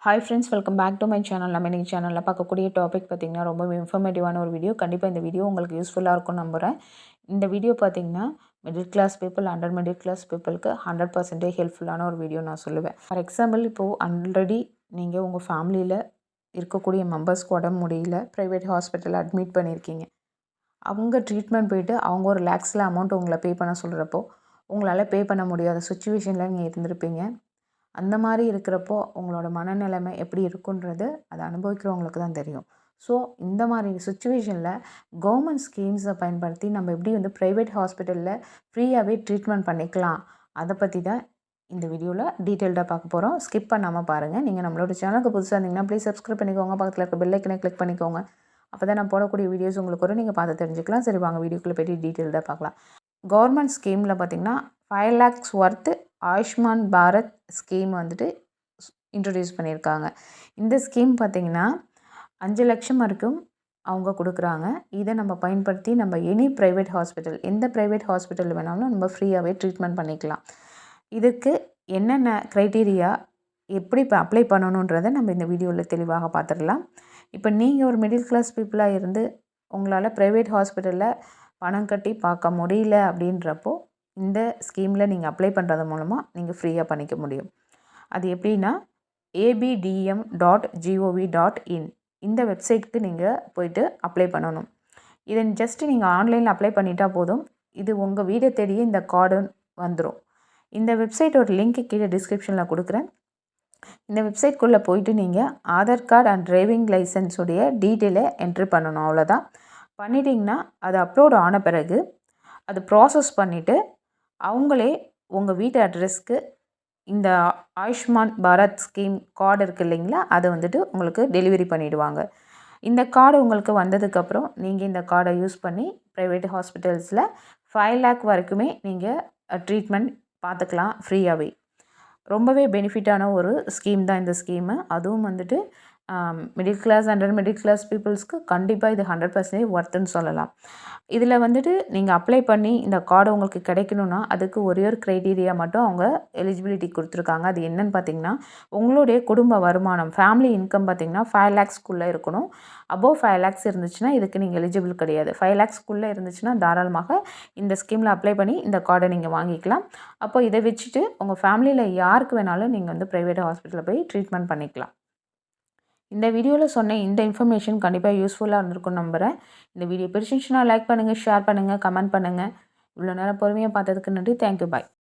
Hi friends, welcome back to my channel. நம்ம இன்றைக்கி சேனலில் பார்க்கக்கூடிய டாபிக் பார்த்திங்கன்னா ரொம்ப இன்ஃபர்மேட்டிவான ஒரு வீடியோ. கண்டிப்பாக இந்த வீடியோ உங்களுக்கு யூஸ்ஃபுல்லாக இருக்கும்னு நம்புகிறேன். இந்த வீடியோ பார்த்திங்கன்னா middle class people, under middle class பீப்புளுக்கு 100% ஹெல்ப்ஃபுல்லான ஒரு வீடியோ நான் சொல்லுவேன். ஃபார் எக்ஸாம்பிள், இப்போது ஆல்ரெடி நீங்கள் உங்கள் ஃபேமிலியில் இருக்கக்கூடிய மெம்பர்ஸ்க்கு உடம்பு முடியல, ப்ரைவேட் ஹாஸ்பிட்டலில் அட்மிட் பண்ணியிருக்கீங்க. அவங்க ட்ரீட்மெண்ட் போயிட்டு அவங்க ஒரு லேக்ஸில் அமௌண்ட் உங்களை பே பண்ண சொல்கிறப்போ உங்களால் பே பண்ண முடியாத சுச்சுவேஷனில் நீங்கள் இருந்திருப்பீங்க. அந்த மாதிரி இருக்கிறப்போ உங்களோட மனநிலைமை எப்படி இருக்குன்றது அதை அனுபவிக்கிறவங்களுக்கு தான் தெரியும். ஸோ இந்த மாதிரி சுச்சுவேஷனில் கவர்மெண்ட் ஸ்கீம்ஸை பயன்படுத்தி நம்ம எப்படி ப்ரைவேட் ஹாஸ்பிட்டலில் ஃப்ரீயாகவே ட்ரீட்மெண்ட் பண்ணிக்கலாம், அதை பற்றி தான் இந்த வீடியோவில் டீட்டெயில்டாக பார்க்க போகிறோம். ஸ்கிப் பண்ணாமல் பாருங்கள். நீங்கள் நம்மளோட சேனலுக்கு புதுசாக இருந்தீங்கன்னா ப்ளீஸ் சப்ஸ்கிரைப் பண்ணிக்கோங்க. பக்கத்தில் இருக்க பெல் ஐக்கனை கிளிக் பண்ணிக்கோங்க. அப்போ தான் நான் போடக்கூடிய வீடியோஸ் உங்களுக்கு வரும், நீங்கள் பார்த்து தெரிஞ்சுக்கலாம். சரி, வாங்க வீடியோக்குள்ளே போய்ட்டு டீட்டெயில்டாக பார்க்கலாம். கவர்மெண்ட் ஸ்கீமில் பார்த்திங்கன்னா 5 lakhs worth Ayushman Bharat scheme introduce பண்ணியிருக்காங்க. இந்த ஸ்கீம் பார்த்திங்கன்னா 5 லட்சம் வரைக்கும் அவங்க கொடுக்குறாங்க. இதை நம்ம பயன்படுத்தி நம்ம எனி ப்ரைவேட் ஹாஸ்பிட்டல், எந்த ப்ரைவேட் ஹாஸ்பிட்டல் வேணாலும் நம்ம ஃப்ரீயாகவே ட்ரீட்மெண்ட் பண்ணிக்கலாம். இதுக்கு என்னென்ன க்ரைட்டீரியா, எப்படி இப்போ அப்ளை பண்ணணுன்றதை நம்ம இந்த வீடியோவில் தெளிவாக பார்த்துடலாம். இப்போ நீங்கள் ஒரு மிடில் கிளாஸ் பீப்புளாக இருந்து உங்களால் ப்ரைவேட் ஹாஸ்பிட்டலில் பணம் கட்டி பார்க்க முடியல அப்படின்றப்போ இந்த ஸ்கீமில் நீங்கள் அப்ளை பண்ணுறது மூலமாக நீங்கள் ஃப்ரீயாக பண்ணிக்க முடியும். அது எப்படின்னா abdm.gov.in இந்த வெப்சைட்டுக்கு நீங்கள் போய்ட்டு அப்ளை பண்ணணும். இதை ஜஸ்ட்டு நீங்கள் ஆன்லைனில் அப்ளை பண்ணிட்டால் போதும். இது உங்கள் வீடை தேடியே இந்த கார்டு வந்துடும். இந்த வெப்சைட்டோட லிங்க் கீழே டிஸ்கிரிப்ஷனில் கொடுக்குறேன். இந்த வெப்சைட்குள்ளே போயிட்டு நீங்கள் ஆதார் கார்டு அண்ட் டிரைவிங் லைசன்ஸுடைய டீட்டெயிலை என்ட்ரி பண்ணணும். அவ்வளோதான். பண்ணிட்டீங்கன்னா அது அப்லோட் ஆன பிறகு அது ப்ராசஸ் பண்ணிவிட்டு அவங்களே உங்கள் வீட்டு அட்ரஸ்க்கு இந்த ஆயுஷ்மான் பாரத் ஸ்கீம் கார்டு இருக்குது இல்லைங்களா, அதை உங்களுக்கு டெலிவரி பண்ணிவிடுவாங்க. இந்த கார்டு உங்களுக்கு வந்ததுக்கப்புறம் நீங்கள் இந்த கார்டை யூஸ் பண்ணி ப்ரைவேட் ஹாஸ்பிட்டல்ஸில் 5 lakh வரைக்குமே நீங்கள் ட்ரீட்மெண்ட் பார்த்துக்கலாம் ஃப்ரீயாகவே. ரொம்பவே பெனிஃபிட்டான ஒரு ஸ்கீம் தான் இந்த ஸ்கீமு. அதுவும் middle class, under middle class பீப்புள்ஸ்க்கு கண்டிப்பாக இது 100% ஒர்த்துன்னு சொல்லலாம். இதில் நீங்கள் அப்ளை பண்ணி இந்த கார்டு உங்களுக்கு கிடைக்கணுன்னா அதுக்கு ஒரே ஒரு க்ரைட்டீரியா மட்டும் அவங்க எலிஜிபிலிட்டி கொடுத்துருக்காங்க. அது என்னன்னு பார்த்தீங்கன்னா, உங்களுடைய குடும்ப வருமானம், ஃபேமிலி இன்கம் பார்த்திங்கன்னா 5 lakhsக்குள்ளே இருக்கணும். அபோவ் 5 lakhs இருந்துச்சுன்னா இதுக்கு நீங்கள் எலிஜிபிள் கிடையாது. 5 lakhsக்குள்ளே இருந்துச்சுன்னா தாராளமாக இந்த ஸ்கீமில் அப்ளை பண்ணி இந்த கார்டை நீங்கள் வாங்கிக்கலாம். அப்போ இதை வச்சுட்டு உங்கள் ஃபேமிலியில் யாருக்கு வேணாலும் நீங்கள் ப்ரைவேட் ஹாஸ்பிட்டலில் போய் ட்ரீட்மெண்ட் பண்ணிக்கலாம். இந்த வீடியோவில் சொன்ன இந்த இன்ஃபர்மேஷன் கண்டிப்பாக யூஸ்ஃபுல்லாக இருந்திருக்கும்னு நம்புகிறேன். இந்த வீடியோ பிடிச்சிருந்துச்சுன்னா லைக் பண்ணுங்கள், ஷேர் பண்ணுங்கள், கமெண்ட் பண்ணுங்கள். இவ்வளோ நேரம் பொறுமையாக பார்த்ததுக்கு நன்றி. தேங்க்யூ, பாய்.